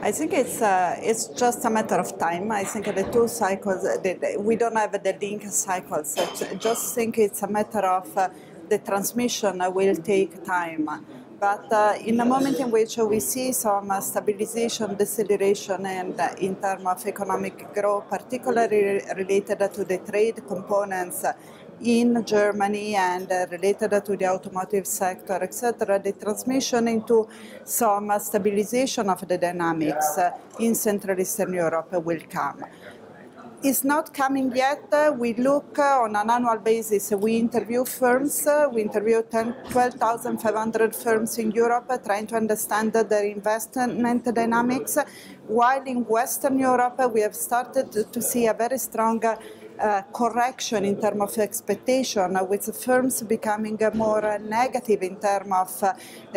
I think it's just a matter of time. I think the two cycles, we don't have the link cycles. I just think it's a matter of the transmission will take time. But in a moment in which we see some stabilization, deceleration, and in terms of economic growth, particularly related to the trade components in Germany and related to the automotive sector, etc., the transmission into some stabilization of the dynamics in Central Eastern Europe will come. It's not coming yet. We look on an annual basis. We interview firms. We interview 12,500 firms in Europe, trying to understand their investment dynamics. While in Western Europe, we have started to see a very strong correction in terms of expectation, with firms becoming more negative in terms of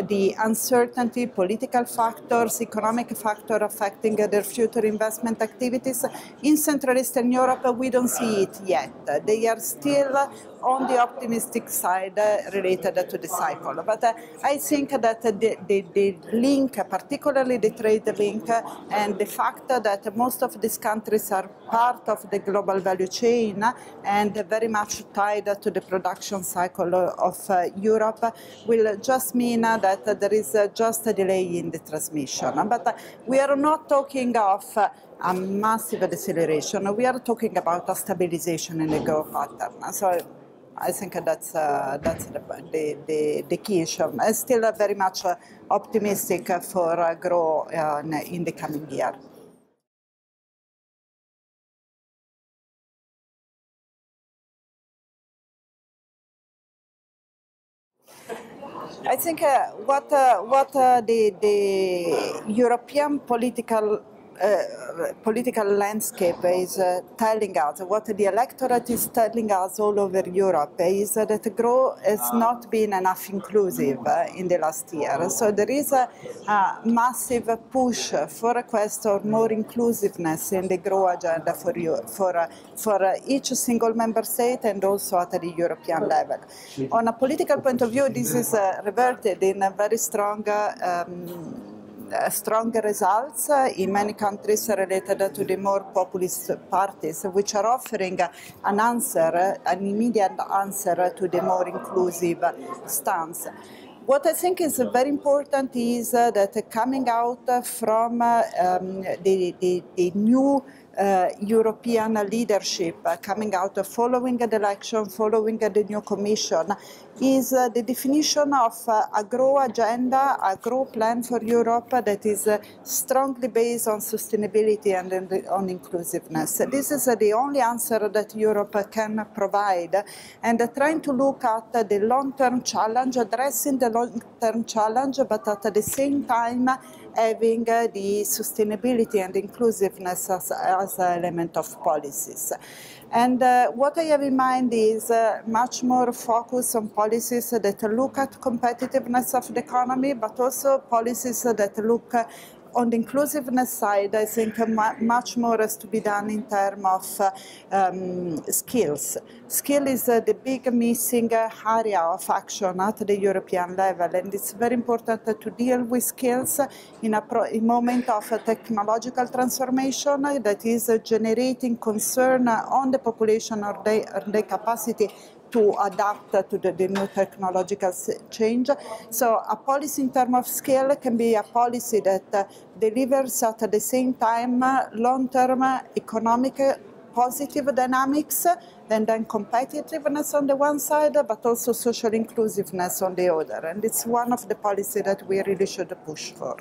the uncertainty, political factors, economic factors affecting their future investment activities. In Central Eastern Europe, we don't see it yet. They are still on the optimistic side related to the cycle. But I think that the link, particularly the trade link, and the fact that most of these countries are part of the global value chain and very much tied to the production cycle of Europe will just mean that there is just a delay in the transmission. But we are not talking of a massive deceleration. We are talking about a stabilization in the growth pattern. So I think that's the key issue. I'm still very much optimistic for growth in the coming year. I think what the European political landscape is telling us, what the electorate is telling us all over Europe, is that growth has not been enough inclusive in the last year. So there is a massive push for a request of more inclusiveness in the growth agenda for each single member state and also at the European level. On a political point of view, this is reverted in a very strong stronger results in many countries related to the more populist parties, which are offering an answer, an immediate answer to the more inclusive stance. What I think is very important is that coming out from the new European leadership, coming out following the election, following the new Commission, is the definition of a growth agenda, a growth plan for Europe that is strongly based on sustainability and on inclusiveness. This is the only answer that Europe can provide, and trying to look at the long-term challenge, addressing the long-term challenge, but at the same time having the sustainability and inclusiveness as an element of policies. And what I have in mind is much more focus on policies that look at competitiveness of the economy, but also policies that look on the inclusiveness side. I think much more has to be done in terms of skills. Skill is the big missing area of action at the European level, and it's very important to deal with skills in a moment of technological transformation that is generating concern on the population or their capacity to adapt to the new technological change. So a policy in terms of scale can be a policy that delivers at the same time long-term economic positive dynamics and then competitiveness on the one side, but also social inclusiveness on the other. And it's one of the policies that we really should push for.